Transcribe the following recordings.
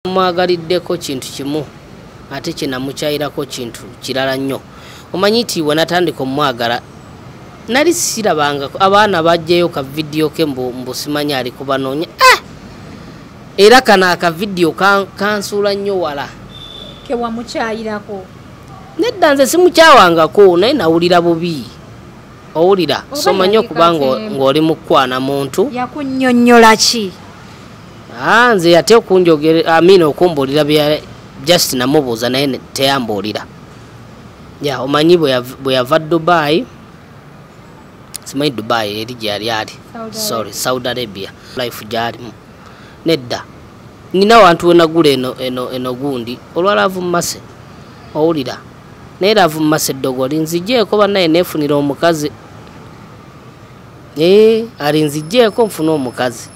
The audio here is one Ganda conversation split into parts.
Mwagaliddeko kintu kimu ate kinamukyayirako kintu kirala nnyo. Omanyi nti we natandika omwagala nali sirabanga abaana bajjayo ka video ke mbu Simanyi ali kubanoonya. Era kana aka video kansuula nnyo wala. Ke wamukyayirako. Nedda nze simukyawangako naye nawulira bubi. Owulira somanyi okubanga ng'oli mu kukwana muntu. Yakunnyonnyola ki? Nze yate okunjogera amina okumbulira bya just namubuuza naye teyambuulira. Ya omanyi bwe yava Dubai. Simanyi Dubai eri gyali ali. Sorry, Saudi Arabia. Life gyalimu. Nedda. Nina wantu we nagula eno gundi olwala avummase. Owulira. Naye avummase eddogoli nzigyeko bannaye neefunira omukazi. Alinzigyeko nfuna omukazi.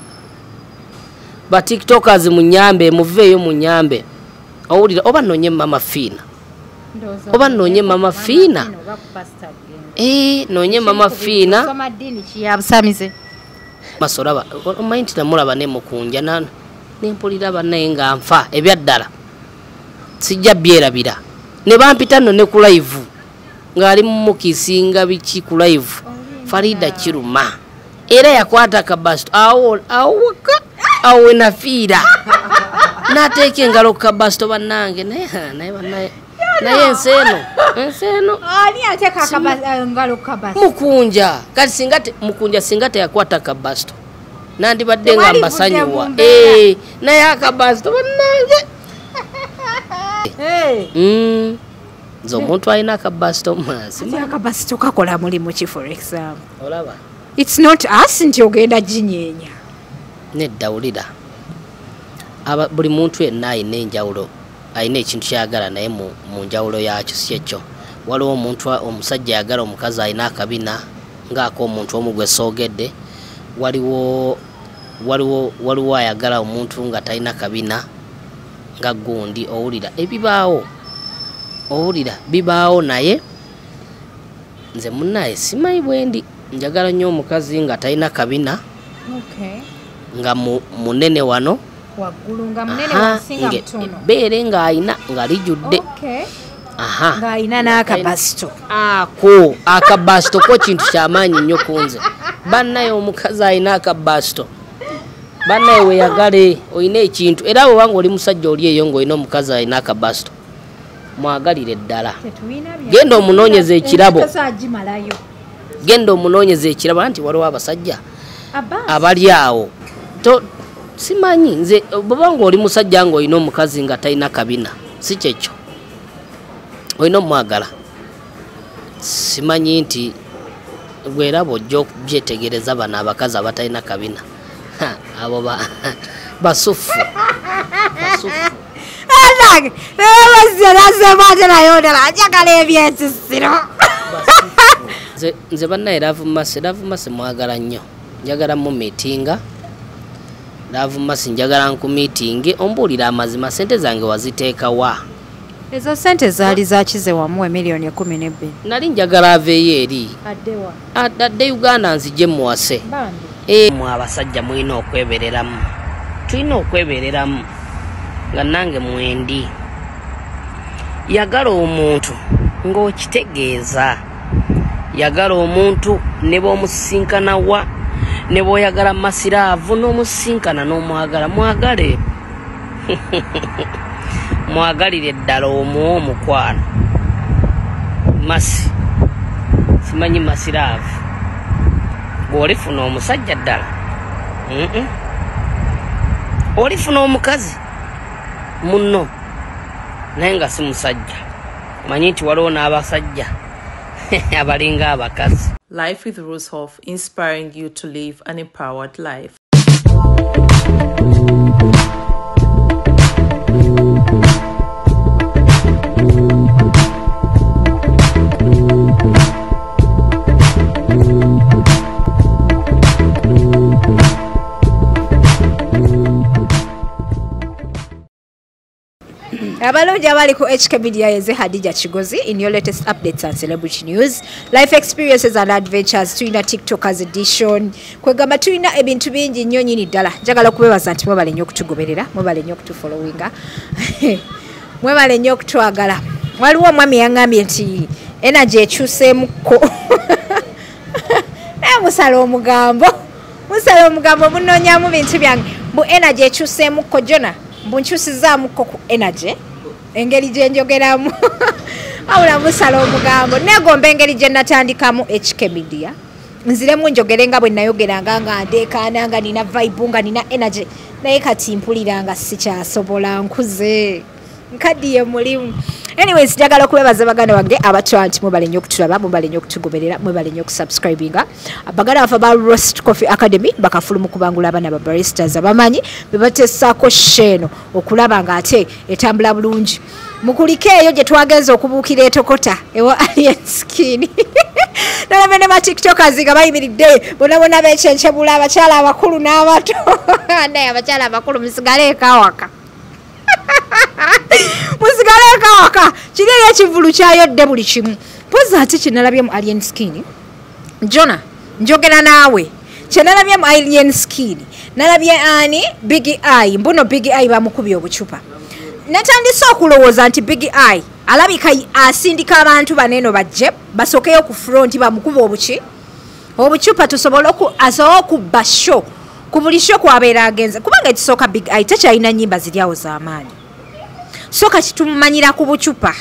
Ba TikTokers munyambe muveeyo munyambe. Owulira oba nonye mama Fina. Oba nonye mama Fina. Nonye mama Fina. Soma dini kiyabusamize. Masolaba omanyi nti namulaba ne mukunja nana nempulira bannaye nga nfa ebyaddala. Sijja byerabira. Ne bampita nno ne ku live. Ng'ali mukisinga biki ku live. Farida Kiruma. Era yakwata kabasto. Awo nafiira. Nateeka engalo kabasto bannange naye enseno. Ani ateeka engalo kabasto? Mukunja. Kati mukunja singa teyakwata kabasto. Nandibadde nga mbasanyuwa. Naye akabasto bannange. Nze omuntu alina akabasto maasi. Akabasto kakola mulimu ki for example? Olaba. It's not us nti ogenda ginyeenya. Nedda wulira. Buli muntu yenna alina enjawulo. Alina ekintu kyagala naye mu njawulo yakyo si ekyo. Waliwo omuntu omusajja ayagala omukazi alina akabina ng'ak'omuntu omu gwe soogedde. Waliwo ayagala omuntu nga talina kabina nga gundi. Owulira ebibaawo. Owulira bibaawo naye nze munnaye simanyi bwendi njagala nnyo omukazi nga talina kabina. Nga munene wano waggulu nga munene wansinga mutono. Ebbeere ng'ayina nga lijjudde. Ng'ayina n'akabasto. Akabasto ko kintu kyamaanyi nnyo kunze. Bannaye omukazi alina akabasto. Bannaye weeyagale olina ekintu. Era bw'obanga oli musajja oli eyo ng'olina omukazi alina akabasto. Mwagalire ddala. Genda omunoonyeza ekirabo. Genda omunoonyeza ekirabo nti waliwo abasajja abali awo. Simanyi nze bw'obanga oli musajja ng'olina omukazi nga talina kabina si kyekyo. Olina omwagala. Simanyi nti bw'eraba ojja okubyetegereza bano abakazi abatalina kabina. Abo basufu. Nze bannaye Lavumasi mwagala nnyo. Njagala mu meetinga. Lavumasi njagala nku meeting. Ombuulira amazima sente zange waziteeka wa? Ezo sente zaali zakize wamuwe milioni 12. Nali njagala aveeyo eri. Addewa? Adde Uganda nzije muwase. Mwe abasajja mulina okwebereramu. Tulina okwebereramu. Nga nange mwendi. Yagala omuntu ng'okitegeeza. Yagala omuntu ne b'omusisinkana wa ne bw'oyagala masiraavu n'omusisinkana n'omwagala mwagale. Mwagalire ddala omuwa omukwano. Masi. Simanyi masiraavu. Olifuna omusajja ddala. Olifuna omukazi munno naye nga si musajja. Manyi nti waliwo n'abasajja abalinga abakazi. Life with Rosehoff, inspiring you to live an empowered life. Abalungi abali ku HK Media yeze Hadija Chigozi in your latest updates and celebrity news, life experiences and adventures tuina TikTokers edition. Kwegamba tuina ebintu bingi nnyo nyini ddala. Njagala okubebaza nti mwebale nnyo okutugoberera, mwebale nnyo okutufollowinga. Mwebale nnyo okutwagala. Waliwo omwami yangambye nti energy ekyuseemukko. Naye musala omugambo. Musala omugambo munoonyaamu bintu byange. Bu energy ekyuseemukko Jona. Bunkyusizaamuko ku energy. Engeri gye njogeramu. Awula musala omugambo. Negomba engeri gye natandikamu HK Media. Nziremu njogere nga bwe nayogeranga nga ndeekaana nga nina vibe nga nina energy. Naye kati mpulira nga sikyasobola nkuze. Nkaddiye mulimu. Anyways, njagala okubebaza baganda bange abatwala nti mwebale nnyo okutulaba, mwebale nnyo okutugoberera, mwebale nnyo okusubscribinga. Baganda baffe ba Roast Coffee Academy bakafulumu kubangula abaana ba baristas abamanyi be bateessaako sheno okulaba ng'ate etambula bulungi. Mukulike eyo gye twagenza okubuukira etokota ewa alien skin. Nalaba ne ba TikTokers nga bayimiridde bonna beekyenkyebula abakyala abakulu n'abato. Naye abakyala abakulu musigale ekawaka. Musigale ekawaka. Kiri ekivulu kyayodde buli kimu. Poza ati kinalabye mu alien skin. Jona, njogera naawe. Kyenalabye mu alien skin. Nalabye ani Big Eye. Mbuno Big Eye bamukubye obucupa. Natandise okulowooza nti Big Eye alabika asindika abantu baneno bajje basokeyo ku front bamukuba obucupa tusobola okubba show ku buli show kwabeera agenze kubanga ekisooka Big Eye takyalina nnyimba ziryawo z'amaanyi so kati tumumanyira ku bucupa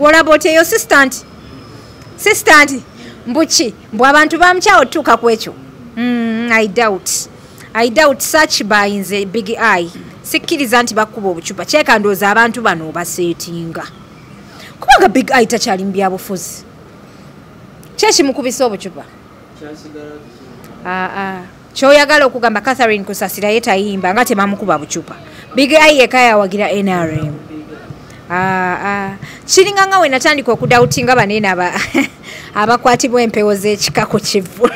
olaba oteyo assistant mbuki mbw abantu bamukyawo otuuka ku ekyo I doubt search by nze Big Eye sikkiriza nti bakuba obucupa kyeka ndowooza abantu bano baseetinga kubanga Big Eye takyali mu byabufuzi kyekimukubisa obucupa kyoyagala okugamba Catherine Kusasira ye tayimba nga temamukuba bucupa Big Eye yeka yawagira NRM kiringa nga we natandika okudawutinga banene abakwatibwa empewo z'ekikako kivulu.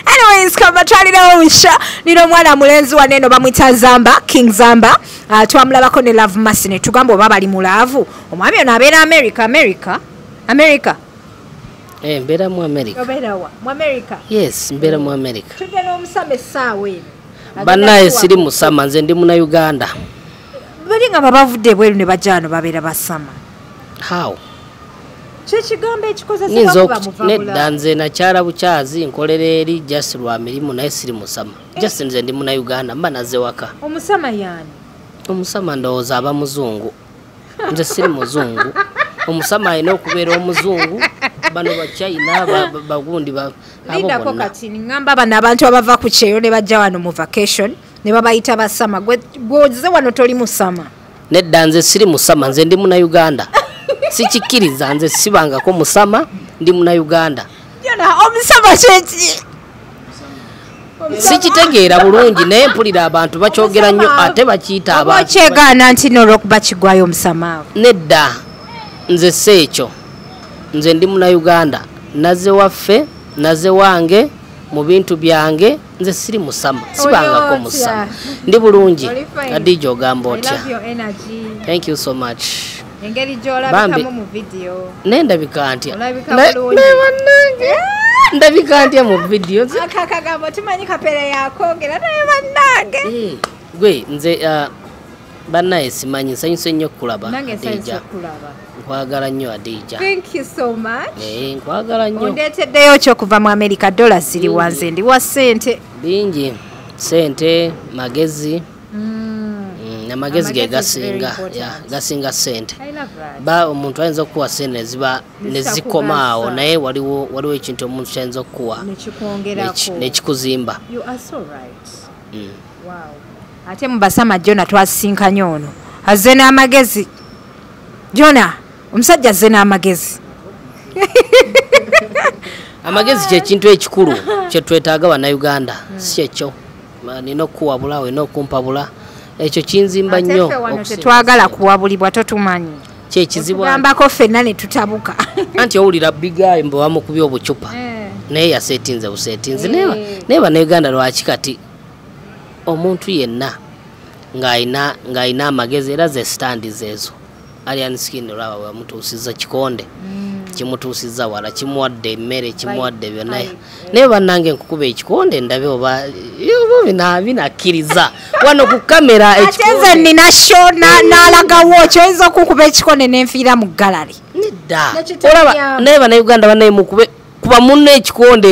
Anyways, kama twalirawo nsha nino mwana mulenzi waneno bamwita Zamba, King Zamba. Twamulabako ne Love Mercy ne tugamba oba bali mu laavu. Omwami ono abeera America. Mbeera mu America. Obeera wa? Mu America? Yes, mbeera mu America. Tudde n'omusama essaawa eno. Bannaye siri musama nze ndi muna Uganda. Bali nga babavudde bweru ne bajja wano babeera basama. How? Kyekigambo ekikozesebwa kuba muvabula. Nedda nze nakyala bukyazi nkolera eri just lwa mirimu naye siri musama. Just nze ndi muna Uganda mba nazze waka. Omusama yani? Omusama ndowooza aba muzungu. Nze siri muzungu. Omusama alina okubeera omuzungu. Bano ba China bagundi abo bonna. Lindako kati ngamba bano abantu abava ku kyeyo ne bajja wano mu vacation ne babayita basama. Gwoze wano toli musama. Nedda nze siri musama nze ndi muna Uganda. Sikikkiriza nze sibangako musama ndi muna Uganda. Yona omusama kyeki? Sikitegeera bulungi naye mpulira abantu bakyogera nnyo ate bakiyita abantu. Okyegaana nti n'olwokuba kigwayo omusama. Nedda nze seekyo. Nze ndi muna Uganda. Nazze waffe, nazze wange, mu bintu byange, nze siri musama. Sibangako musama. Ndi bulungi. Adija ogamba otya. Thank you so much. Engeri gy'olabikamu mu video. Nendabika ntya. Olabika bulungi. Ndabika ntya mu video. Akakagambo tumanyi kapere yakongera naye bannange. Gwe nze bannaye simanyi nsanyuse nnyo kulaba. Nange nsanyuse kulaba. Nkwagala nnyo Adija. Thank you so much. Nkwagala nnyo. Ondeeteddeyo ky'okuva mu America dollars ziri wanze ndi wa ssente. Bingi. Sente, magezi. Amagezi ge gasinga sente. Ba omuntu ayinza okuwa sente nezikomaawo naye waliwo ekintu omuntu kyayinza okuwa nekikuzimba. You are so right. Wow. Ate mu basama Jona twasinkanye ono azze n'amagezi. Jona omusajja azze n'amagezi. Amagezi kyekintu ekikulu kye twetaaga bannayuganda si ekyo nina okuwabula olina okumpabula ekyo kinzimba nnyo tetwagala kuwabulibwa totumanyi kyekizibu gambako ffenna ne tutabuka anti owulira Big Eye mbe wamukubya obucupa naye yaseetinze buseetinze naye bannayuganda lwaki kati omuntu yenna ng'ayina amagezi era ze stands ezo alien skin olaba wamutuusiza kikonde kimutuusiza wala kimuwadde emmere kimuwadde byonna naye bannange nkukuba ekikonde ndabe oba binakkiriza wano ku kamera ekikonde nina sho n'alagawo kyoyinza okukuba ekikonde n'enfiira mu gallery nedda olaba naye bannayuganda bannaye mukube kuba munno ekikonde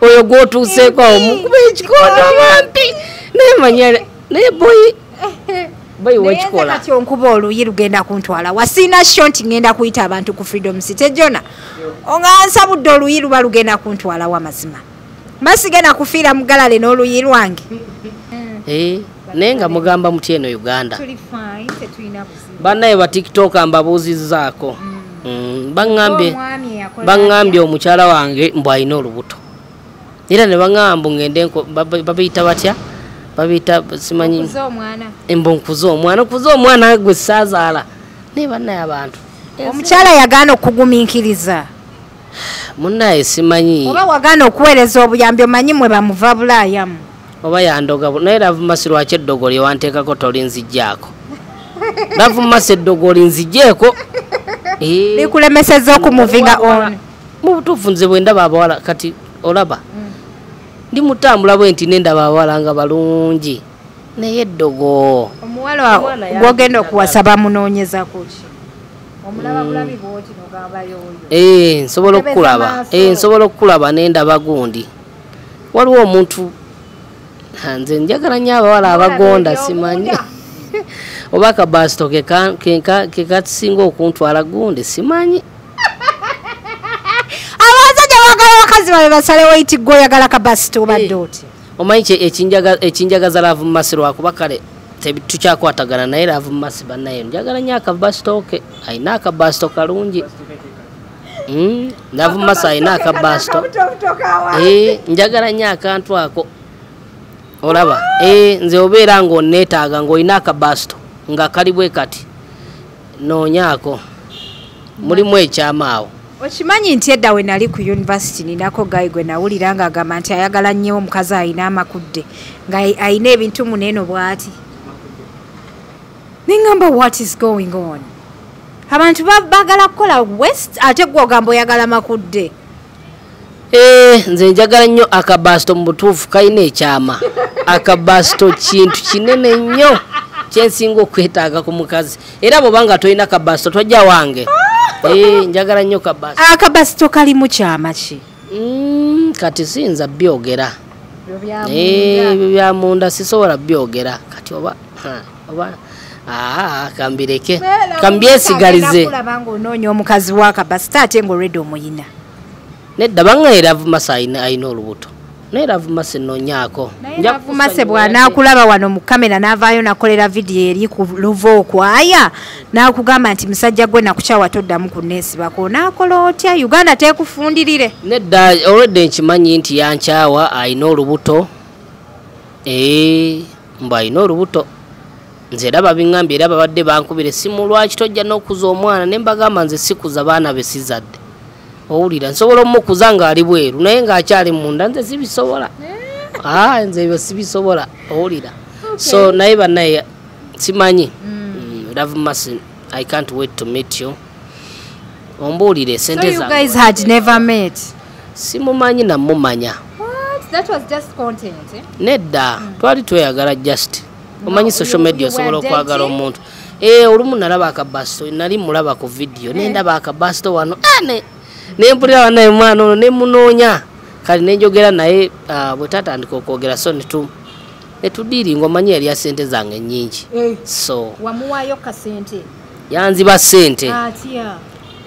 oyo gw'otuuseeko awo mukube ekikonde obampi naye manyale naye boyi wekikola kati onkuba oluyi lugenda kuntwala wasiina sho nti ngenda kuyita abantu ku freedom city jona ongansabudde oluyi luba lugenda kuntwala wamazima masigenda kufiira mu galale n'oluyi lwange naye nga mugamba muti eno Uganda bannaye ba TikTok mbabuuzizzaako baŋŋambye omukyala wange mbw alina olubuto era ne baŋŋamba ngende babiyita batya babita simanyi nkuze omwana gwe saazaala naye bannaye abantu omukyala yagaana okugumiikiriza munnaye simanyi oba wagaana okuweereza obuyambi omanyi mwe bamuva bulaayamu oba yandoga naye Lavumasi lwaki eddogo lye wanteekako tolinzijjaako Lavumasi eddogo linzijjeeko likulemeseza okumuvinga on mu butuufu nze bwe ndaba abawala kati olaba ndi mutambula bwe nti nendaba abawala nga balungi naye eddogo omuwala gwogenda okuwasa bamunoonyeza kuki omulaba bulabi bwoti nogambayo nsobola okukulaba nendaba gundi waliwo omuntu nze njagala nnyo abawala abagonda simanyi oba akabasito kekasinga okuntwala gundi simanyi abasajja bagala abakazi babe basalewo iti gwe oyagala kabasito obadde oti omanyi ekinjagaza Lavumasi lwakuba kale tukyakwatagana naye Lavumasi bannaye njagala nnyo akabasito ke alina akabasito kalungi Lavumasi alina akabasito njagala nnyo akantu ako olaba nze obeera ng'onneetaaga ng'olina akabasito nga kali bwe kati noonyaako mulimu ekyamaawo okimanyi nti edda we nali ku yunivasity ninako gayi gwe nawulira ng'agamba nti ayagala nnyo omukazi alina amakudde nga alina ebintu muneeno bw'ati nengamba what is going on abantu bagala kukola west ate gwe ogamba oyagala makudde nze njagala nnyo akabasito mu butuufu kalina ekyama akabasito kintu kinene nnyo kyensinga okwetaaga ku mukazi era bw'obanga tolina akabasito tojja wange njagala nnyo kabasito akabasito kalimu kyama ki kati siyinza byogera ebyo byamunda sisobola byogera kati oba kambireke kambyesigalize kulaba ng'onoonya omukazi w'akabasito ate ng'olwedde omuyina nedda banga Lavumasi alina olubuto naye Lavumasi noonyaako Lavumasi bw'anaakulaba wano mu kamera n'avaayo nakolera vidiyo eri ku luva okwaya n'akugamba nti musajja gwe nakukyawa toddamu kunneesibako naakola otya Uganda teekufundirire nedda olwedde nkimanyi nti yankyawa alina olubuto mbu alina olubuto nze era babiŋŋambye era babadde bankubira essimu lwaki tojja n'okuza omwana ne mbagamba nze sikuza baana be sizadde owulira nsobola omukuza ng'ali bweru naye ng'akyali munda nze sibisobola nze ebyo sibisobola owulira so naye bannaye simanyi Lavumasi I can't wait to meet you ombuulire sente so you guys had never met simumanyi namumanya that was just content nedda twali tweyagala just omanyi social media osobola okwagala omuntu olumu nalaba akabasito nali mulaba ku vidiyo nendaba akabasito wano nempulira bannaye mwana ono nemunoonya kale nenjogera naye bwe tatandika okwogera so netudiiringa omanyi yali ya sente zange nnyingi so wamuwaayo kasente yanziba sente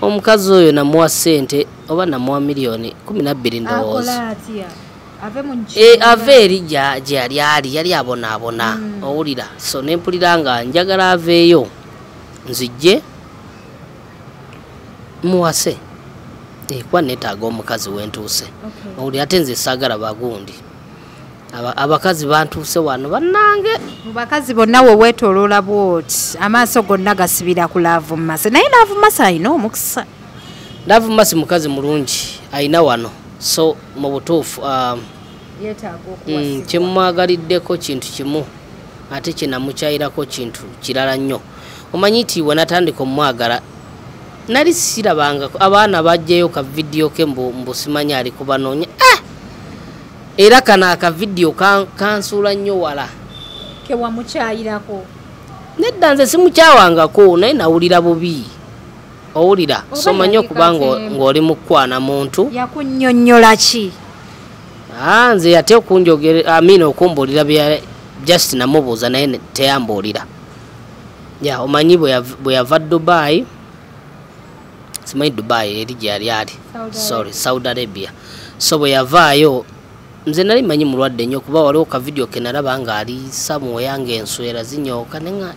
omukazi oyo namuwa sente oba namuwa miliyoni 12 ndowooza ave eri yali abonaabona owulira so nempulira nga njagala aveeyo nzijje muwase kuba neetaaga omukazi wentuuse owulira ate nze saagala bagundi abakazi bantuuse wano bannange mu bakazi bonna we weetooloola bwoti amaaso gonna gasibira ku Lavumasi naye Lavumasi alina omukisa Lavumasi mukazi mulungi alina wano so mu butuufu kyemwagaliddeko kintu kimu ate kye namukyayirako kintu kirala nnyo. Omanyi nti we natandika omwagala nali sirabanga abaana bajjayo ka video ke mbu simanyi ali kubanoonya. Era kana aka video kansuula nnyo wala. Ke wamukyayirako. Nedda nze simukyawangako naye nawulira bubi. Owulira somanyi okubanga ng'oli mu kwana muntu. Yakunnyonnyola ki? Nze yate okunjogera amina okumbuulira bya just namubuuza naye teyambuulira. Omanyi bwe yava Dubai. Simanyi Dubai eri gye yali ali. Saudi Arabia. So bwe yavaayo nze nali manyi mulwadde nnyo kuba waliwo ka video ke nalaba nga ali somewhere ng'enswera zinyooka nenga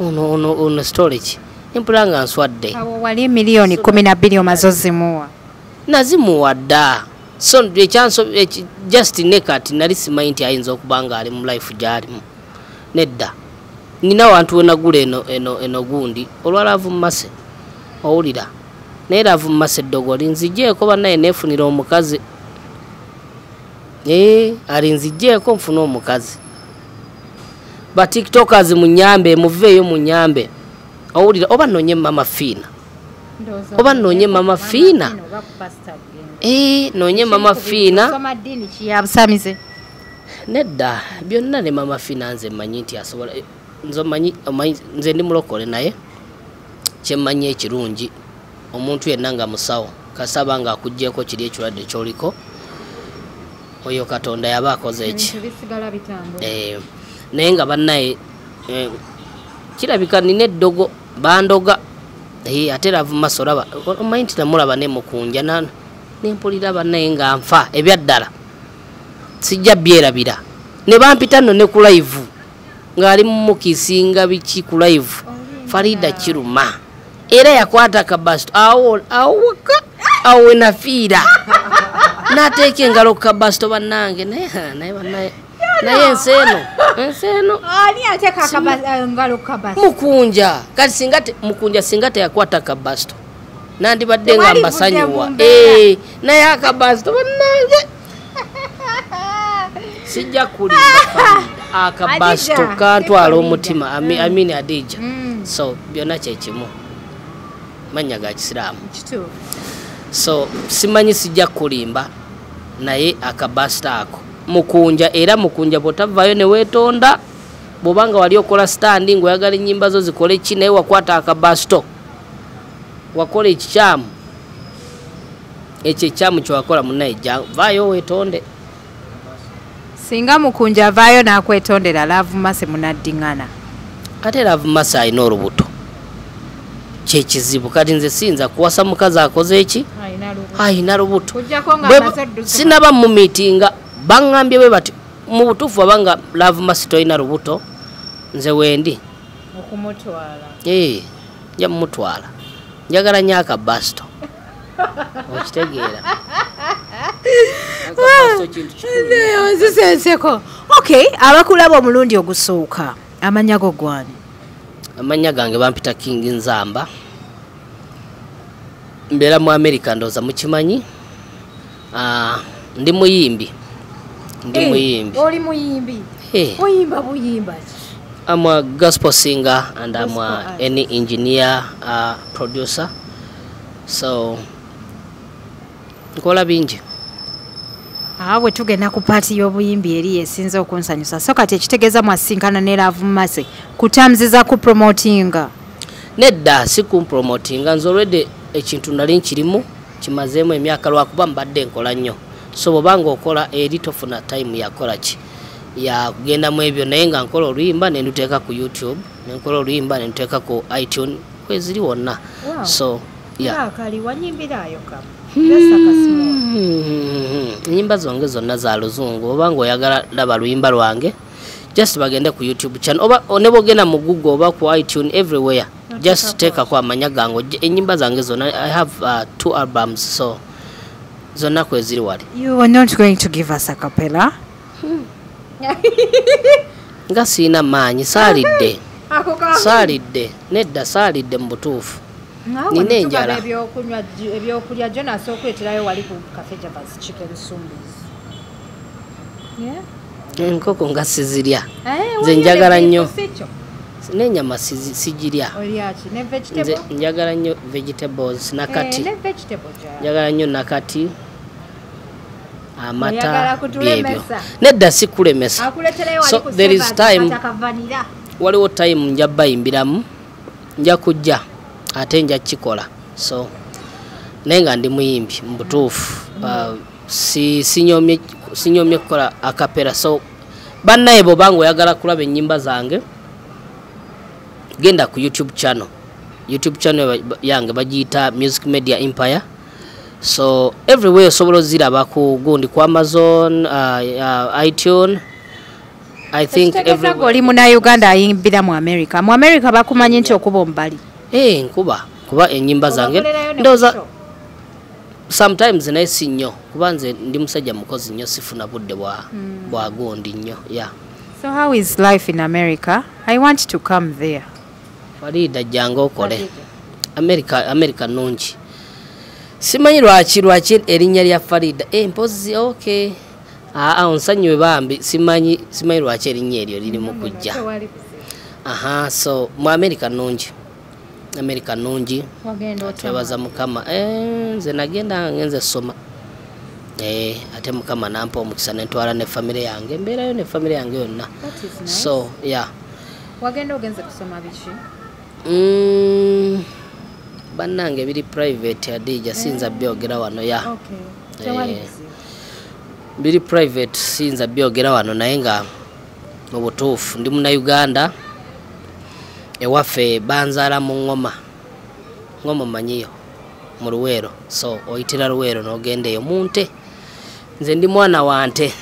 ono story ki empula nga nswadde. Awo wali milioni 12 omaze ozimuwa. Nazimuwa dda. So just nekati nali simanyi nti ayinza okuba nga ali mu life gy'alimu. Nedda. Nina wantu we nagula eno gundi olwalaavu mmase. Owulira naye laavu mmase eddogo linzigyeko bannaye neefunira omukazi. Alinzigyeko nfuna omukazi. Ba tiktokers munyambe muveeyo munyambe. Owulira oba nonye mama Fina. Oba nonye mama Fina. Nonye mama Fina. Soma dini kiyabusamize. Nedda byonna ne mama Fina nze manyi nti asobola nze ndi mulokole naye kyemmanyi ekirungi omuntu yenna nga musawo kasaba nga akuggyeko kiri ekirwadde kyoliko oyo Katonda yaba akoze eki. Naye nga bannaye kirabika nina eddogo bandoga ate laavu maaso olaba omanyi nti namulaba ne mukunja nempulira bannaye nga nfa ebyaddala sijja byerabira ne bampita nno ne ku live ng'ali mukisinga biki ku live Farida Kiruma era yakwata kabasto awo nafiira nateeka engalo ku kabasto bannange naye enseno ani ateeka engalo ku kabasto mukunja kati mukunja singa teyakwata kabasto nandibadde nga mbasanyuwa naye akabasto bannange sijja kulimba akabasto kantwala omutima amini Adija. So byonna kyekimu manya ga Kisiraamu. So simanyi sijja kulimba naye akabasto ako mukunja era mukunja bwotavaayo ne weetonda bw'obanga wali okola standing oyagala ennyimba zo zikole ki naye wakwata akabasto wakola ekikyamu ekyo ekikyamu kyewakola munnaye vaayo weetonde. Singa mukunja avaayo n'akwetondera laavu mase munaddingana. Ate laavu mase alina olubuto kyekizibu kati nze siyinza kuwasa mukazi akoze eki ayina lubuto. Sinaba mu miitinga baŋŋambye bwe bati mu butuufu abanga laavu mase toyina lubuto nze wendi okumutwala nja mumutwala njagala nnyo akabasto okitegeera. Zisenseko. Okay, abakulaba omulundi ogusooka amanya go gwani? Amanya gange bampita King Nzamba. Mbeera mu America ndoza mukimanyi. Ndi muyimbi. Oli muyimbi? Oyimba buyimba ki? I'm a gospel singer and I'm an engineer, producer. So nkola bingi. Bwe tugenda ku paati y'obuyimbi eri esinza okunsanyusa so kati ekitegeeza mwasinkana ne laavu mase kutamziza ku promotinga. Nedda si ku promotinga nze already ekintu nali nkirimu kimazeemu emyaka lwakuba mbadde nkola nnyo so bw'obanga okola eri tofuna time yakola ki yakugenda mu ebyo naye nga nkola oluyimba ne nduteeka ku YouTube ne nkola oluyimba ne nduteeka ku iTunes kweziri wonna. So kali wanyimbiraayo kama enyimba zonge zonna za luzungu obanga oyagala laba luyimba lwange just bagende ku YouTube channel oba ne bogenda mu Google oba ku iTunes everywhere just teeka kwa amanya gango enyimba zange zonna I have 2 albums so zonna kweziri wali. You are not going to give us a cappella? Nga siina maanyi saalidde nedda saalidde mu butuufu nina enjala. Ebyokulya Jonas okuleterayo wali ku Cafe Java's Chicken Sumbis. enkoko nga sizirya nze njagala nnyo n'ennyama sigirya nze njagala nnyo vegetables nakati njagala nnyo nakati amata byebyo nedda sikulemesa so there is time waliwo time nja bayimbiramu nja kujja ate nja kikola so naye nga ndi muyimbi mu butuufu sinyomye kukola akapera so bannaye bw'obanga oyagala kulaba ennyimba zange genda ku YouTube channel yange bagiyita Music Media Empire so everywhere osobola oziraba ku gundi ku Amazon iTunes I think everywhere oli muna Uganda ayimbira mu America bakumanyi nti okuba ombali kuba ennyimba zange ndoza sometimes naye si nnyo kuba nze ndi musajja mukozi nnyo sifuna budde bwa gundi nnyo yeah. So how is life in America? I want to come there. Farida jango okole America nungi simanyi lwaki erinnya lya Farida mpozi okay onsanywe bambi simanyi lwaki erinnya eryo liri mu kujja so mu America nungi twebaza mukama nze nagenda ngenze soma ate mukama nampa omukisa nentwala ne family yange mbeerayo ne family yange yonna so yeah wagenda ogenze kusoma biki bannange biri private adija sinza byogera wano ya biri private sinza byogera wano naye nga mu butuufu ndi muna Uganda ewaffe banzaala mu ngoma manyiyo mu Luweero so oyitira Luweero n'ogendeyo munte nze ndi mwana wante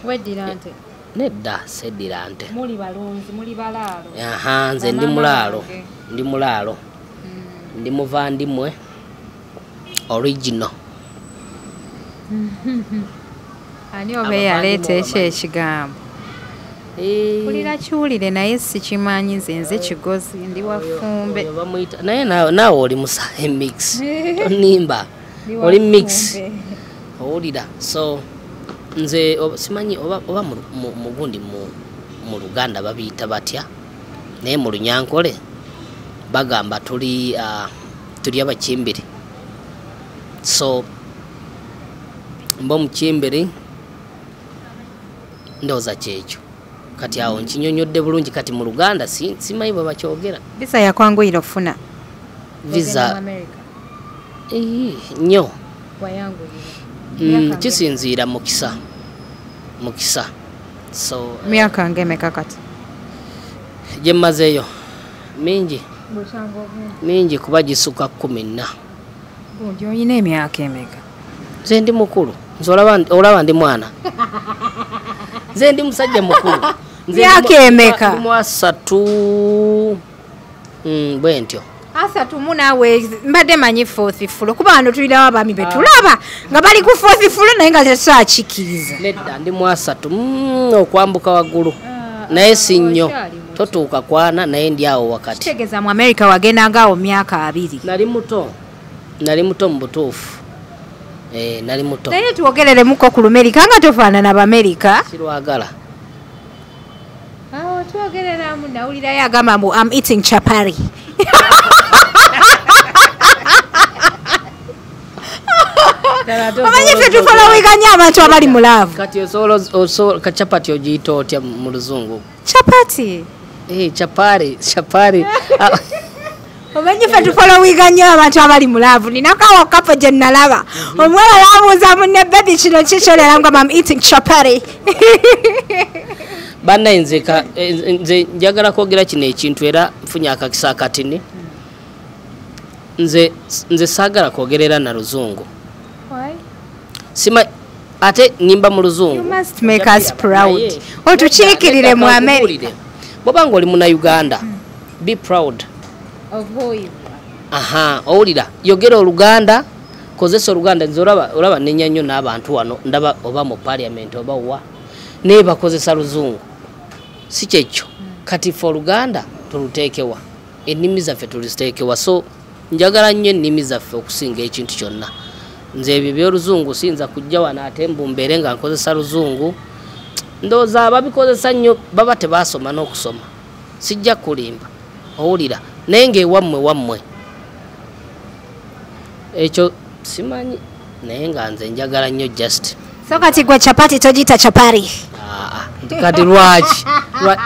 weddirante nedda seddirante muli balunzi muli balaalo nze ndi mulaalo ndi muvandimwe original ani obe yaleeta ekyo ekigambo kulira kiwulire naye sikimanyi nze kigozi ndi wafumbe naye naawe oli musahe mix onimba oli mix owulira so nze simanyi oba mugundi mu Luganda babiyita batya naye mu Lunyankole bagamba tuli abakimbiri so mba omukimbiri ndowooza kyekyo kati awo nkinyonyodde bulungi kati mu Luganda simanyi bwe bakyogera visa yakwanguyira ofuna visa nnyo kisinziira mukisa so myaka ngemeka kati gye mmazeeyo mingi kuba gisuka 14 bundi oyina emyaka emeka nze ndi mukulu nze olaba ndi mwana nze ndi musajja mukulu myaka emeka ndi mu 3 bwe ntyo asatu munaawe mbadde manyi fourth floor kuba wano tulirawo abaami betulaba nga bali ku fourth floor naye nga tesaakikiriza nedda ndi mu 3 okwambuka waggulu naye si nnyo totuuka kwana naye ndi awo wakati kitegeeza mu America wagendangaawo myaka 2 nali muto mu butuufu nali muto naye twogereremuko ku Lumerika nga tofaanana Bamerika sirwagala twogereramu nawulirayo agamba mbu I'm eating chapari omanyi ffe tufolowiganya abantu abali mu laavu kati kachapati ogiyita otya mu Luzungu chapati chapari omanyi ffe tufolowiganya abantu abali mu laavu ninakawo kapo gye nalaba omuwala yabuuza munne bebi kino kikyolera nga I'm eating chapari bannaye nze njagala kwogera kino ekintu era nfunye akakisa akatini nze saagala kwogerera na Luzungu ate nimba mu Luzungu you must make us proud otukiikirire mu America bw'obanga oli muna Uganda be proud of who you are owulira yogera Oluganda kozesa Oluganda nze olaba nenya nnyo n'abantu wano ndaba oba mu parliament oba wa naye bakozesa Luzungu si kyekyo kati for Oluganda tuluteekewa ennimi zaffe tuliziteekewa so njagala nnyo ennimi zaffe okusinga ekintu kyonna nze ebyo by'Oluzungu siyinza kujja wano ate mbumbeere nga nkozesa Luzungu ndowooza ababikozesa nnyo baba tebasoma n'okusoma sijja kulimba owulira naye ng'ewammwe ekyo simanyi naye nga nze njagala nnyo just so kati gwe chapati togiyita chapari kati lwaki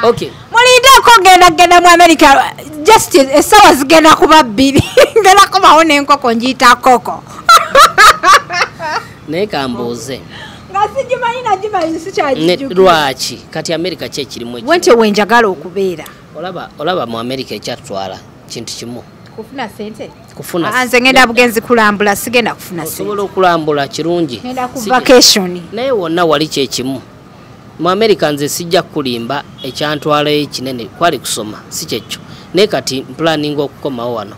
okay mulindeeko genda mu America just essaawa zigenda kuba 2 ngenda kubawo n'enkoko njiyita koko naye kambuuze nga sigimanyi nagimanyi sikyagijjukira lwaki kati America ki ekirimu wente wenjagala okubeera olaba mu America ekyatutwala kintu kimu kufuna sente kufuna nze ngenda bugenzi kulambula sigenda kufuna sente osobola okulambula kirungi ngenda ku vacation naye wonna wali kyekimu mu America nze sijja kulimba ekyantwala ekinene kwali kusoma si kyekyo naye kati planning okukomawo wano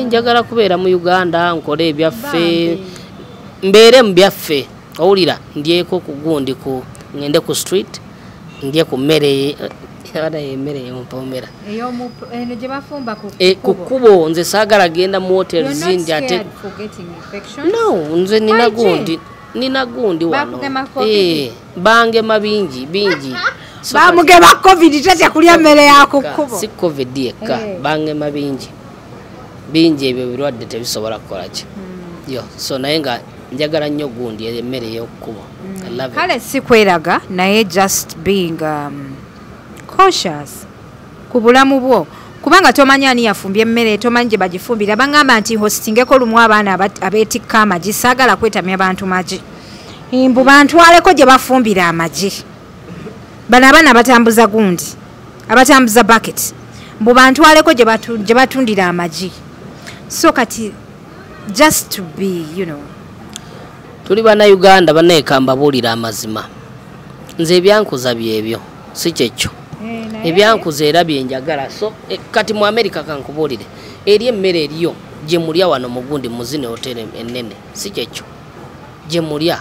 njagala kubeera mu Uganda nkole ebyaffe mbeere mu byaffe owulira ndyeko ku gundi ngende ku street ndye ku mmere era emmere yompomera ku kkubo nze saagala genda mu hoteli zindi ate no nze nina gundi wano bangema bingi bamugema covid tatya kulya mmere ya ku kkubo si covid yekka bangema bingi ebyo birwadde tebisobola kukola ki yo so naye nga njagala nnyo gundi emmere y'okkubo kale si kweraga naye just being cautious ku bulamu bwo kubanga tomanyi ani yafumbye emmere tomanyi gye bagifumbira bangamba nti hostingeko lumu abaana abeetikka amagi saagala kwetamya abantu magi mbu bantwaleko gye bafumbira amagi bano abaana abatambuza gundi abatambuza bucket mbu bantwaleko gye batundira amagi so kati just to be tuli bannayuganda banneeka mbabuulira amazima nze ebyankuza byebyo si kyekyo ebyankuza era byenjagala so kati mu America kankubuulire eri emmere eriyo gye mulya wano mu gundi muzine hoteli ennene si kyekyo gye mulya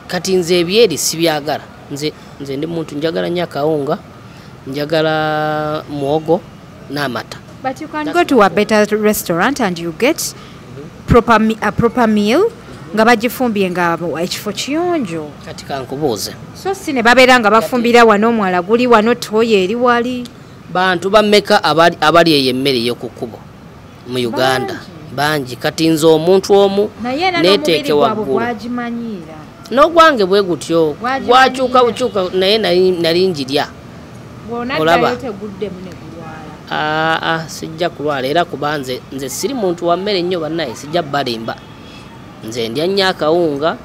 kati nze ebyeri sibyagala nze ndi muntu njagala nnyo akawunga njagala muwogo n'amata. But you can go to a better restaurant and you get a proper meal nga bagifumbye nga ekifo kiyonjo. Kati kankubuuze. So sine babeera nga bafumbira wano omwala guli wano toye eri wali. Bantu bameka abali eyo emmere y'okukubo mu Uganda bangi kati nze omuntu omu neeteeke waggulu n'ogwange bwe gutyo gwakyuka bukyuka naye nali njirya olaba sijja kulwala era kuba nze siri muntu wa mmere nnyo bannaye sijja balimba nze ndya nnyo akawunga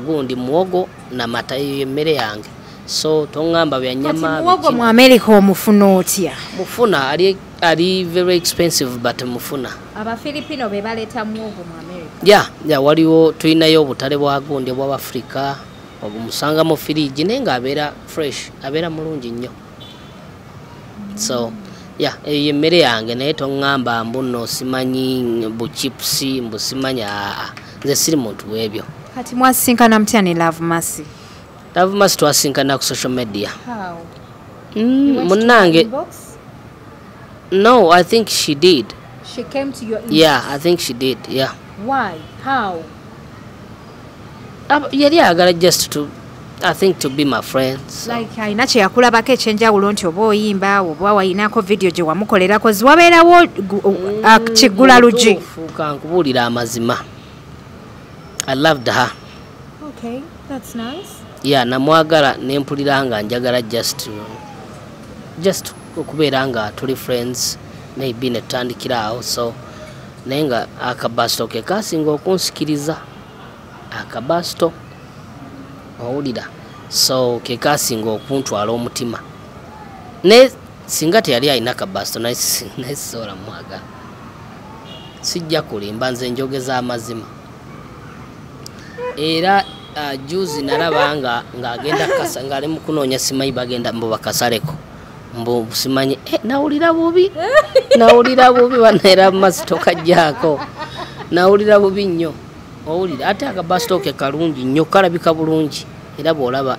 gundi muwogo n'amata y'emmere yange. So tongamba bya nyama muwogo mu America omufuna otya? Mufuna ali very expensive but mufuna. Aba Filipino be baleta muwogo mu America. Yeah, waliwo tulinayo obutale bwa gundi bwa Africa obumusanga mu fridge nenga abeera fresh, abeera mulungi nnyo. So emmere yange naye tongamba mbuno simanyi bu chips mbu simanya nze siri muntu webyo. Kati mwasinkana mutya ne Love Mercy? Love Mercy twasinkana ku social media. How? Munange. No, I think she did. She came to your inbox? Yeah, I think she did. Yeah. Why? How? Yali just to, I think, to be my friends. So. Like ayina kye yakulabako ekyenjawulo nti oba oyimba oba wayinako video gye wamukolerako ziwabeerawo kiggula lugi. Kankubuulira amazima. I loved her. Okay, that's nice. Yeah, namwagala nempulira nga njagala just okubeera nga tuli friends maybe netandikira awo. So naye nga akabasto ke kasinga okunsikiriza akabasto owulira so ke kasinga okuntwala omutima ne singa teyali alina akabasto naye sobola mwagala sijja kulimba nze njogeza amazima era juzi nalaba nga agenda kasa ng'ali mu kunoonya Simanyi bagenda mbu bakasaleko mbu Simanyi nawulira bubi banaera Masito kajjaako nawulira bubi nnyo owulira ate akabasto ke kalungi nnyo kalabika bulungi era bw'olaba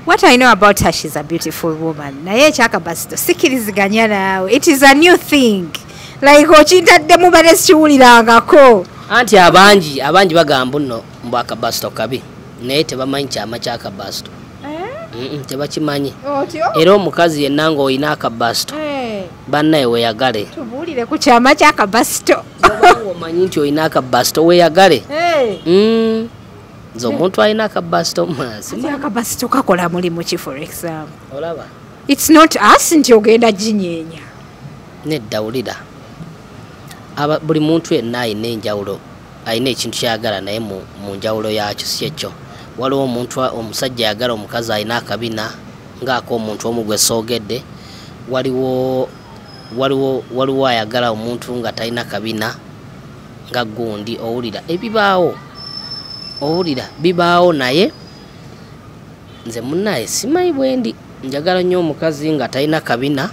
What I know about her, she's a beautiful woman. Naye ekyakabasto sikiriziganya naawe. It is a new thing. Like okintadde bade sikiwulirangako. Anti abangi bagamba nno mbu akabasto kabi naye tebamanyi kyama kyakabasto. tebakimanyi otyo era omukazi yenna ng'olina akabasito bannaye weeyagale tubuulire ku kyama ky'akabasito obanga omanyi nti olina akabasito weeyagale nze omuntu alina akabasito akabasito kakola mulimu ki for example olaba it's not us nti ogenda ginyeenya nedda wulira buli muntu yenna alina enjawulo alina ekintu kyayagala naye mu njawulo yakyo si ekyo waliwo omuntu omusajja ayagala omukazi alina akabina ng'ak'omuntu omu gwe soogedde waliwo ayagala omuntu nga talina kabina nga gundi owulira ebibaawo owulira bibaawo naye nze munnaye simanyi bwendi njagala nnyo omukazi nga talina kabina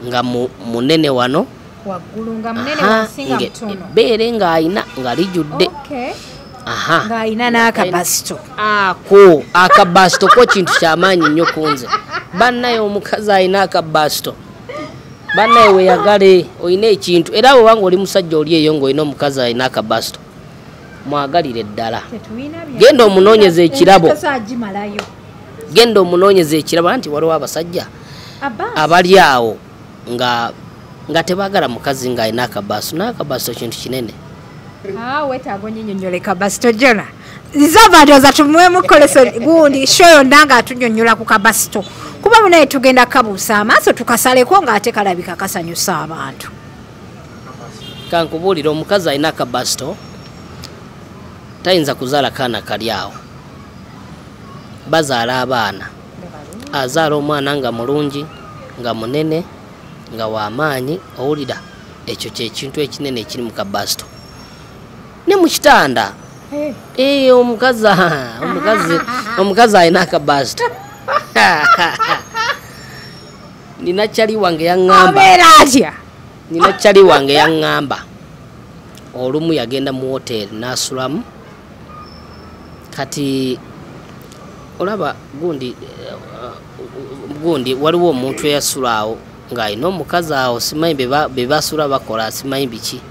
nga munene wano waggulu nga munene wansi nga mutono ebbeere ng'ayina nga lijjudde ng'ayina n'akabasito akabasito ko kintu kyamaanyi nnyo kunze bannaye omukazi alina akabasito bannaye weeyagale olina ekintu era bwobanga oli musajja oli eyo ng'olina omukazi alina akabasito mwagalire ddala genda omunoonyeza ekirabo anti waliwo abasajja abali awo nga tebaagala mukazi ng'alina akabasito n'akabasito kintu kinene wetaaga onyonyonyola ekabasito jona nzabadooza tumuwemu koleso gundi sho yonna ng'atunyonyola ku kabasito kuba munaye tugenda kabuusa amaaso tukasaleko ng'ate kalabika kasanyusa abantu kankubuulira omukazi alina akabasito tayinza kuzaala kaana kali awo bazaala abaana azaala omwana nga mulungi nga munene nga w'amaanyi owulira ekyo kyekintu ekinene ekiri mu kabasito ne mu kitanda omukazi alina akabasito nina kyali wange yaŋŋamba olumu yagenda mu woteeri n'asulamu kati olaba gundi waliwo omuntu eyasula awo ng'alina omukazi awo simanyi be basula bakola simanyi biki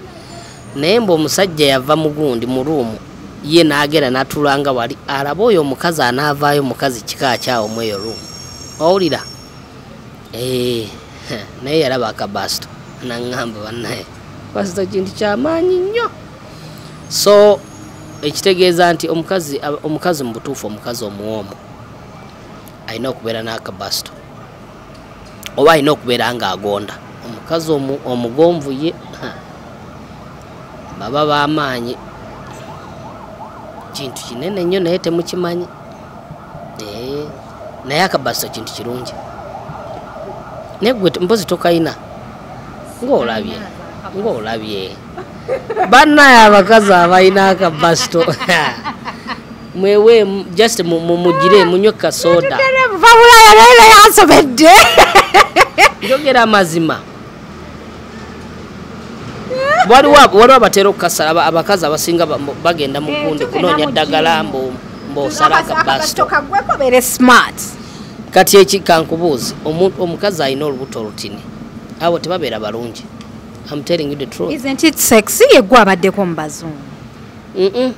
naye mbe omusajja yava mu gundi mu ruumu ye n'agera n'atulanga wali alaba oyo omukazi anaavaayo mukazi kika kyawo mu eyo ruumu owulira naye yalaba akabasito naŋŋamba bannaye basito kintu kyamaanyi nnyo so ekitegeeza nti omukazi mu butuufu omukazi omuwoomu alina okubeera n'akabasito oba alina okubeera ng'agonda omukazi omugonvu ye baba b'amaanyi kintu kinene nnyo naye temukimanyi naye akabasito kintu kirungi naye gwe mpozi tokayina ng'olabye bannaye abakazi abalina akabasito mwewe just mumugire munywe kasoda babulaya naye yansobedde njogera amazima waliwo abatera okukasala abakazi abasinga bagenda mu gundi kunoonya ddagala mb'osala akabasito kati ekikankubuuzi omukazi alina olubuto olutini abo tebabeera balungi. I'm telling you the truth. Isn't it sexy? Yegwa abaddeko mu bazungu.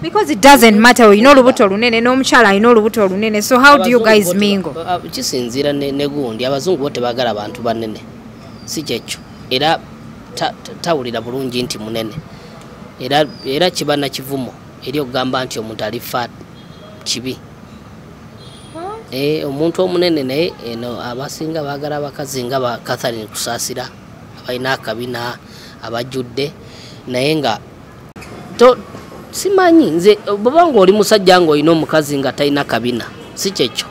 Because it doesn't matter olina olubuto olunene n'omukyala alina olubuto olunene, so how do you guys mingle? Kisinziira ne gundi abazungu bo tebaagala abantu banene si kyekyo era tawulira bulungi nti munene era kiba na kivumo eri okugamba nti omuntu ali fat kibi. Omuntu omunene naye eno abasinga baagala abakazi nga ba Catherine Kusaasira abalina akabina abajjudde naye nga simanyi nze bw'obanga oli musajja ng'olina omukazi nga talina kabina si kyekyo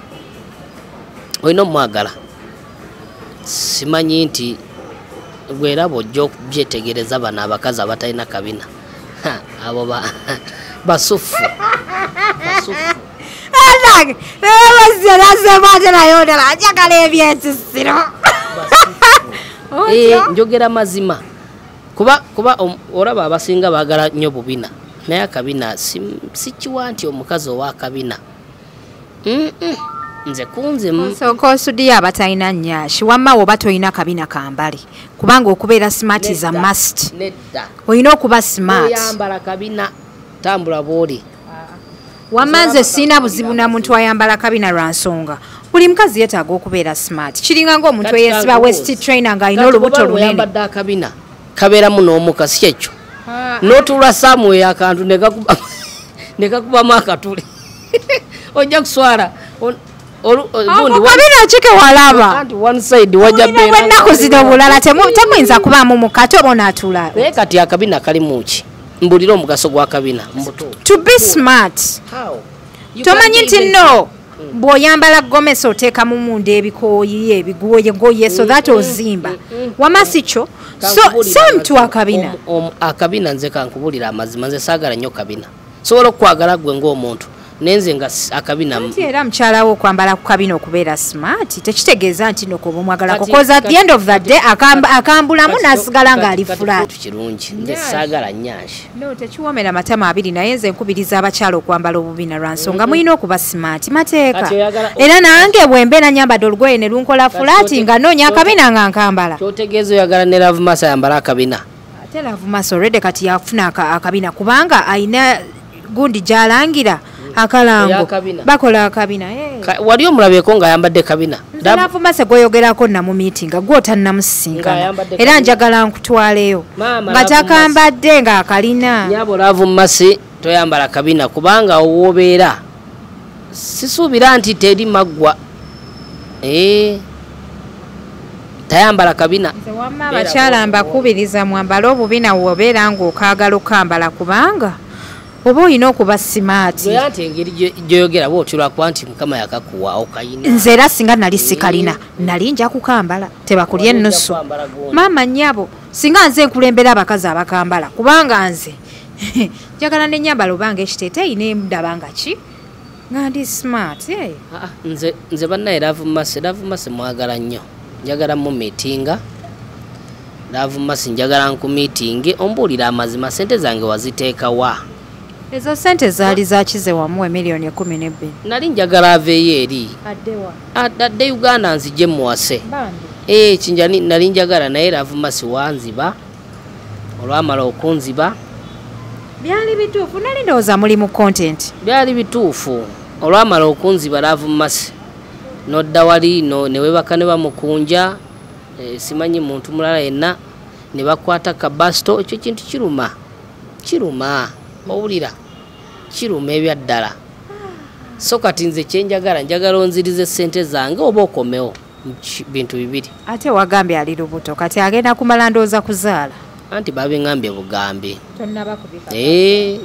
olina omwagala. Simanyi nti bweraba ojja okubyetegereza bano abakazi abatalina kabina abo basufu njogera mazima kuba olaba abasinga baagala nnyo bubina naye akabina sikiwa nti omukazi ow'akabina nze kunzemu okosuddiyo abatalina nnyashi wamma woba tolina kabina kambale kubanga okubeera smart is a must. Olina okuba smart. Oyambala kabina tambula bw'oli Wamanze sina buzibu na muntu ayambala kabina lwa nsonga. Buli mukazi yeetaaga okubeera smart. Kiringa ng'omuntu eyesiba West trainer ng'alina olubuto lunene. Yambadde akabina kabeeramu n'omukasi kyekyo. N'otuula somewhere akantu ne kakubamu akatuli. Ojja kuswala kabina kike walaba. One side wajja beera. Ennaku zino bulala temuyinza kubaamu mukato oba onaatula. Naye kati akabina kalimu ki? Mbulira omugaso gwa kabina. To be smart. Tomanyi nti no. Bw'oyambala gomesi oteeka mu munda ebikooyi ebigwoye so that ozimba wamasi kyo so mtu akabina akabina nze kankubulira amazima nze saagala nnyo kabina sobola okwagala gwe ng'omuntu nenze nga akabina era mukyalawo okwambala ku kabina okubeera smart tekitegeeza nti nokoba omwagalako cause at the end of the day akambulamu n'asigala ng'ali flat kirungi nze saagala nnyanshi no tekiwoomera matama abiri naye nze nkubiriza abakyala okwambala obubina lwa nsonga mulina okuba smart mateeka era nange bwe mbeera nyambadde olugoye ne lunkola flat nga noonya akabina nga nkambala kyotegeeza oyagala ne Love Mass ayambala akabina ate Love Mass already kati yafuna akabina kubanga ayina gundi gy'alangira akalango bakola akabina wali omulabyeko ng'ayambadde kabina Love Mass gwoyogerako namu meeting gwota namusisinkana era njagala nkutwaleyo nga takambadde nga akalina nyabo Love Mass toyambala kabina kubanga owobeera sisuubira nti teri maggwa tayambala kabina abakyala mbakubiriza mwambala obubina wobeera ng'okaagala okambala kubanga oba olina okuba smart ate engeri gyoyogera bwotulwa kuba nti mukama yakakuwa okayina nze era singa nali sikalina nali nja kukambala tebakulya ennusu maama nnyabo singa nze nkulembera abakazi abakambala kubanga nze njagala nenyambala obanga ekiteeteeyi nendaba nga ki nga ndi smart nze bannaye Love Mass mwagala nnyo njagala mu meetinga Love Mass njagala nku meeting ombuulira amazima sente zange waziteeka wa ezo sente zaali zakize wamu emiliyoni 12 nali njagala aveeyo eri adde Uganda nzije muwase kinjani nali njagala naye Love Mass wanziba olwamala okunziba byali bituufu nali ndowooza muli mu content byali bituufu olwamala okunziba Love Mass nodda wali newebaka ne bamukunja simanyi muntu mulala yenna ne bakwata kabasito ekyo kintu kiruma owulira kiruma ebyaddala so kati nze njagala onzirize sente zange oba okomewo bintu bibiri ate wagambye ali lubuto kati agenda kumala ndooza kuzaala anti babingambye bugambi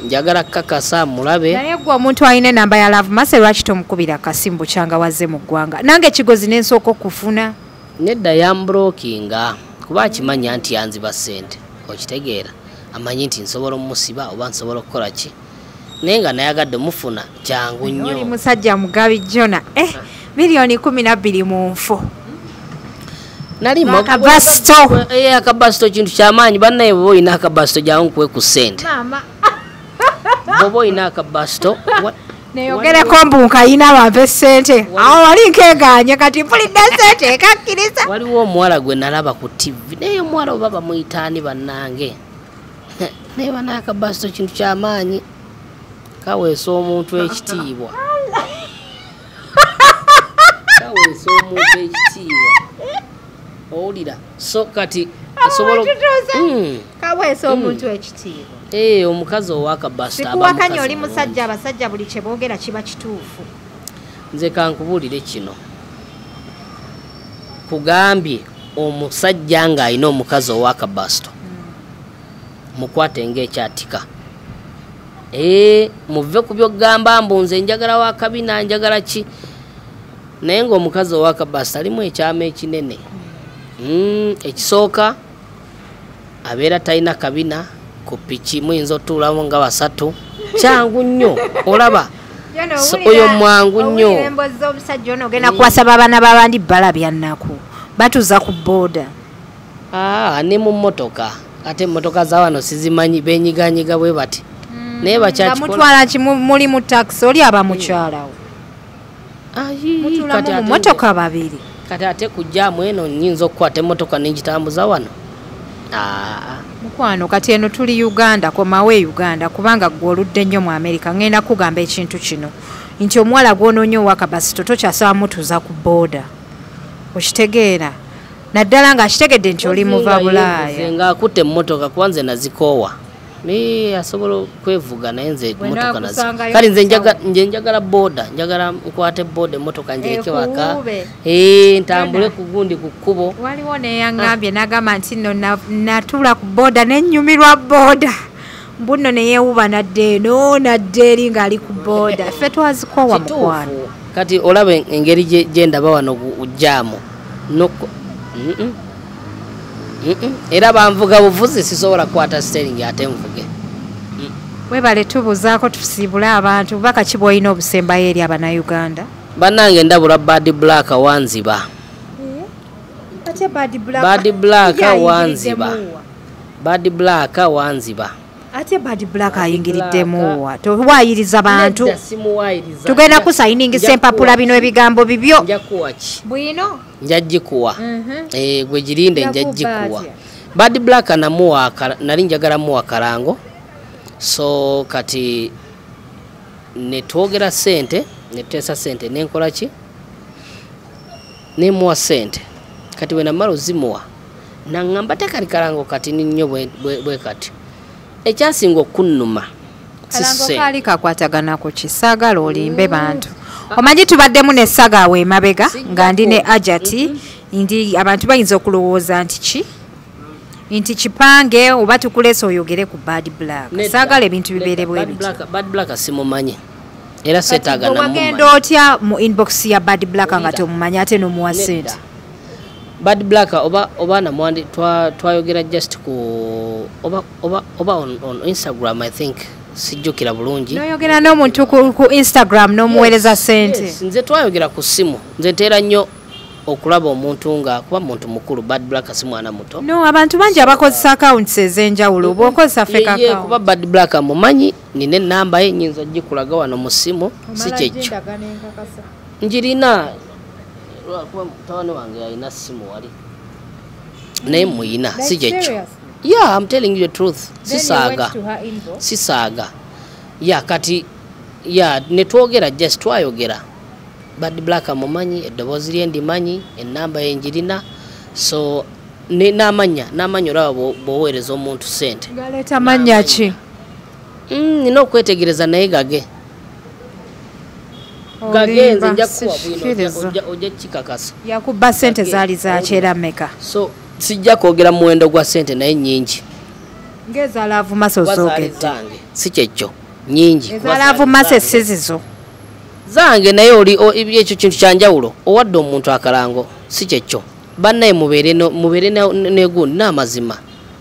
njagala kakasa mulabe naye gwe omuntu alina enamba ya Love Mass lwaki tomukubira kasimbu kyanga wazze mu ggwanga nange ekigozi n'ensooka okufuna nedda yambrokinga kuba akimanya nti yanziba sente okitegeera amanyi nti nsobola omusiba oba nsobola okukola ki naye nga nayagadde mufuna kyangu nnyo oli musajja mugabi Jona miliyoni 12 mu nfu nali akabasito kintu kyamaanyi bannaye bwe olina akabasito jangu nkuwe ku ssente bwe olina akabasito neyogereko mbu nkayina bampe ssente awo wali nkeganye kati mpulidde ssente ekakkiriza waliwo omuwala gwe nalaba ku TV naye omuwala oba bamuyitaani bannange naye bana akabasito kintu kyamaanyi kaweesa omuntu ekitiibwa owulira so kati asobola kaweesa omuntu ekitiibwa omukazi ow'akabasito sikuwakanya oli musajja abasajja buli kye boogera kiba kituufu nze kankubuulire kino kugambye omusajja ng'alina omukazi ow'akabasito mukwate ng'ekyatika muve ku byogamba mbu nze njagala wa kabina njagala ki naye ng'omukazi ow'akabasito alimu ekyama ekinene ekisooka abeera talina kabina ku piki muyinza otuulamu nga basatu kyangu nnyo olaba oyo mwangu nnyo emboozi z'omusajja ono ogenda kuwasaba abaana b'abandi bbala byannaku batuza ku booda ne mu mmotoka ate emmotoka za wano sizimanyi benyiganyiga bwe bati naye bakyakimutwala ki muli mu takisi oli aba mukyalawo mutulamu mu mmotoka babiri kati ate kujjaamu eno nnyinza okukwata emmotoka nengitambuza wano mukwano kati eno tuli Uganda komawe Uganda kubanga gwe oludde nnyo mu America ngenda kugamba ekintu kino nti omuwala gwonoonyo owakabasito tokyasaba mutuuza ku booda okitegeera naddala ng'akitegedde nti oli muva Bulaaya ng'akutte emmotoka kuba nze nazikoowa asobola okwevuga naye nze emmotoka nazikoowa kale nze njagala booda njagala nkwate booda emmotoka njireke waka ntambule ku gundi ku kkubo waliwo neyaŋŋambye n'agamba nti nno natuula ku booda nennyumirwa booda mbuno neyeewuba nadde eno nadde eri ng'ali ku booda ffe twazikoowa mukwano kati olaba engeri gye ndaba wano ujjaamu era banvuga buvuzi sisobola kukwata steering ate nvuge webale tubuzaako tusiibule abantu baka ki bw'olina obusembayo eri Abanayuganda bannange ndabula bad black wanziba bad black wanziba ate bad black ayingiriddemu wa towaayiriza bantu tugenda kusayiningisa empapula bino ebigambo bibyo bwino njagikuwa gwe girinde njagikuwa bad black namuwa nali njagala muwa kalango so kati netwogera sente netuteesa sente nenkola ki nemuwa sente kati we namala ozimuwa naŋŋamba tekali kalango kati ninnyo bwe kati ekyasinga okunnuma kalango kaali kakwatagana ku kisaagala olimbe bantu omanyi tubaddemu n'essaga awo emabega nga ndi ne ajati ndi abantu bayinza okulowooza nti ki nti kipange oba tukuleesa oyogere ku bad black saagala ebintu bibeere bwe biti bad black simumanyi era setaaga namumanyi wagenda otya mu inbox ya bad black nga tomumanyi ate n'omuwa sente bad black oba namwandi twayogera just ku oba on Instagram I think sijjukira bulungi noyogera n'omuntu ku Instagram n'omuweereza sente nze twayogera ku simu nze nteera nnyo okulaba omuntu nga kuba muntu mukulu bad black si mwana muto no abantu bangi abakozesa accounts ez'enjawulo oba okozesa fake account kuba bad black mumanyi nina enamba ye nyinza gikulaga wano mu simu si kyekyo njirina tawane wange alina simu wali naye muyina si kyekyo yeah I'm telling you the truth sisaaga yeah kati yeah netwogera just twayogera bad black mumanyi eddoboozi lye ndimanyi enamba yenjirina so n'amanya olaba bw'oweereza omuntu sente galeeta mannya ki nina okwetegereza naye gage nze njakuwa bwino ojja kikakasa yakuba sente zaali zakyera mmeka so sijja kwogera muwendo gwa sente naye nnyingi ng'ezaalaavu mase ozoogedde si kyekyo nnyingi ezaalaavu mase sizizo zange naye oli ekyo kintu kyanjawulo owadde omuntu akalango si kyekyo bannaye mubeere negundi n'amazima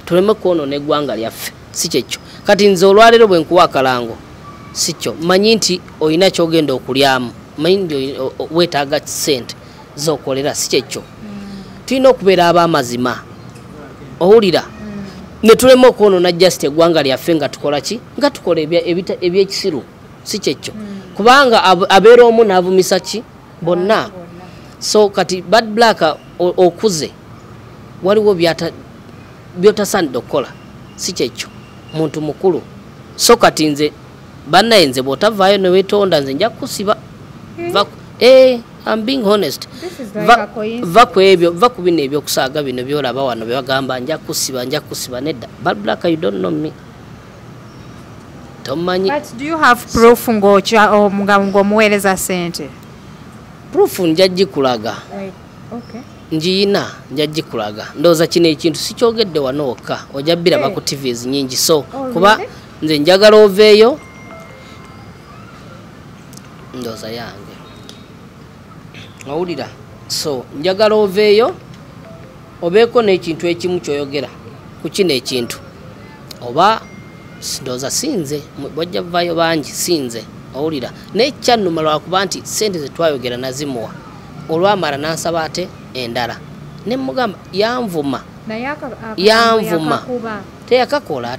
tuleme kwonoona eggwanga lyaffe si kyekyo kati nze olwaleero bwe nkuwa akalango si kyo manyi nti olina kyogenda okulyamu manyi nti weetaaga sente zokolera si kyekyo tulina okubeera ab'amazima owulira ne tuleme okwonoona just eggwanga lyaffe nga tukola ki nga tukola ebyekisiru si kyekyo kubanga abeera omu n'avumisa ki bonna so kati bad black okuze waliwo byotasaanidde okukola si kyekyo muntu mukulu so kati nze bannaye nze bw'otavaayo ne weetonda nze nja kukusiba I'm being honest va ku bino ebyokusaaga bino byolaba wano byebagamba nja kukusiba nedda bad black you don't know me tomanyi but do you have proof ng'omuweereza sente proof njagikulaga njiyina njagikulaga ndowooza kino ekintu sikyogedde wano wokka ojja biraba ku tvs nyingi so kuba nze njagala oveeyo ndowooza yange owulira so njagala oveeyo obeeko n'ekintu ekimu kyoyogera ku kino ekintu oba ndowooza sinze bajja vaayo bangi sinze owulira naye kyannuma lwakuba nti sente zetwayogera nazimuwa olwamala nansaba ate endala ne mugamba yanvuma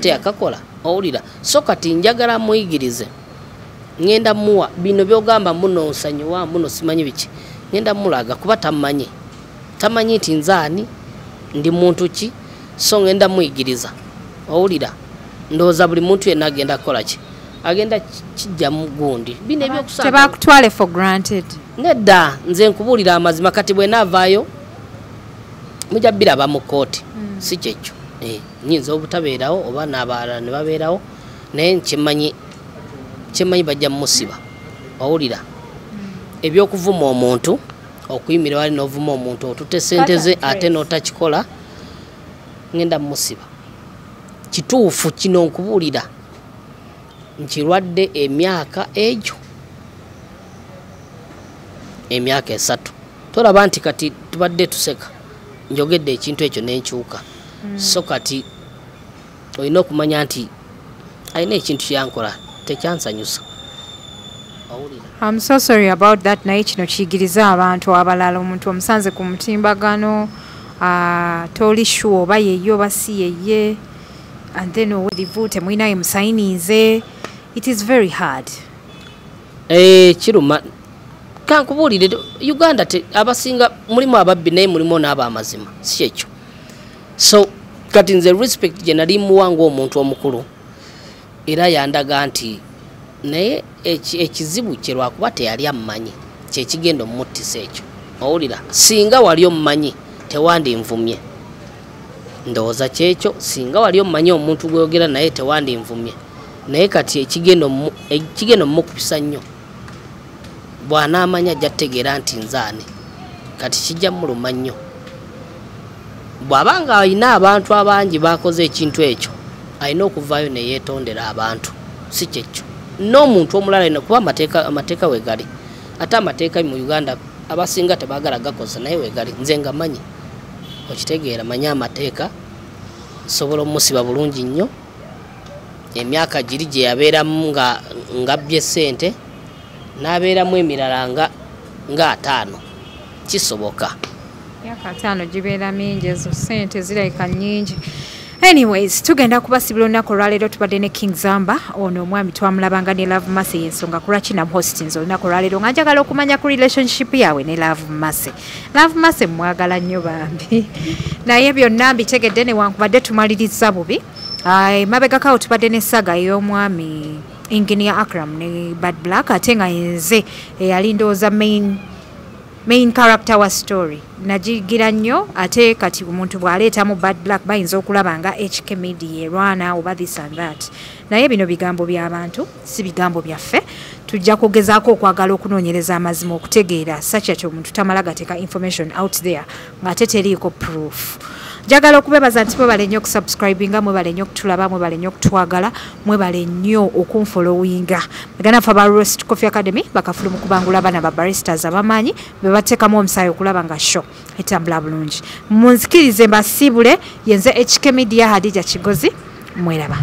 teyakakola owulira so kati njagala muyigirize ngenda muwa bino byogamba muno nsanyuwa muno simanyi biki ngenda mulaga kuba tamanyi nti nzaani ndi muntu ki so ngenda muyigiriza owulira ndowooza buli muntu yenna agenda kukola ki agenda kijja mu gundi bino ebyokusanga tebakutwale for granted nedda nze nkubuulira amazima kati bwe naavaayo mujja biraba mu kooti si kyekyo nyinza obutabeerawo oba n'abalala ne babeerawo naye kyemmanyi bajja musiba owulira ebyokuvuma omuntu okuyimira wali n'ovuma omuntu otute sente ze ate n'otakikola ngenda musiba kituufu kino nkubuulira nkirwadde emyaka egyo emyaka 3 tolaba nti kati tubadde tuseka njogedde ekintu ekyo n'enkyuka so kati olina okumanya nti alina ekintu kyankola tekyansanyusa. I'm so sorry about that. Naye kino kiyigiriza abantu abalala omuntu omusanze ku mutimbagano toli sure oba yeye oba si yeye and then owedivuute mwinaye musayinize. It is very hard. Kiruma kankubuulire Uganda abasinga mulimu ababbi naye mulimu n'abamazima si ekyo. So kati nze respect gye nali muwanga omuntu omukulu era yandaga nti naye ekizibu kye lwakuba teyali amumanyi kyekigenda omuttisa ekyo owulira singa wali omumanyi tewandinvumye ndowooza kyekyo singa wali omumanyi omuntu gweyogera naye tewandinvumye naye kati ekigenda omukubisa nnyo bw'anaamanya ajja kutegeera nti nzaani kati kijja muluma nnyo bw'abanga alina abantu abangi bakoze ekintu ekyo alina okuvaayo ne yeetondera abantu si kyekyo n'omuntu omulala alina kuba amateeka wegali ate amateeka mu Uganda abasinga tebaagala gakoza naye wegali nze nga manyi okitegeera manya amateeka sobola omusiba bulungi nnyo emyaka giri gye yabeeramu nga bbye ssente n'abeeramu emirala nga 5 kisoboka myaka 5 gibeera mingi ezo ssente zirabika nnyingi. Anyways, tugenda kubasibula olunaku olwaleero tubadde ne King Zamba ono omwami twamulabanga ne Love Mercy y'ensonga kulwaki namuhostinze olunaku olwaleero nga njagala okumanya ku relationship yawe ne Love Mercy. Love Mercy mwagala nnyo bambi naye byonna mbitegedde newankubadde tumaliriza bubi mabegakawo tubadde ne saga ey'omwami Engineer Akram ne Bad Black ate nga yenze eyali ndowooza main character wa story nagigira nnyo ate kati omuntu bw'aleetamu Bad Black bayinza okulaba nga HK Media erwana oba this and that naye bino bigambo by'abantu si bigambo byaffe tujja kugezaako okwagala okunoonyereza amazima okutegeera sakyaki omuntu tamala gateeka information out there ng'ate teriiko proof. Njagala okubebaza nti mwebale nnyo okusubscribinga mwebale nnyo okutulaba mwebale nnyo okutwagala mwebale nnyo okunfollowinga bagana ffe aba Roast Coffee Academy bakafulu mu kubangula abaana ba baristas abamaanyi be bateekamu omusaayi okulaba nga show etambula bulungi munzikirize mbasiibule yenze HK Media Hadija Kigozi mweraba.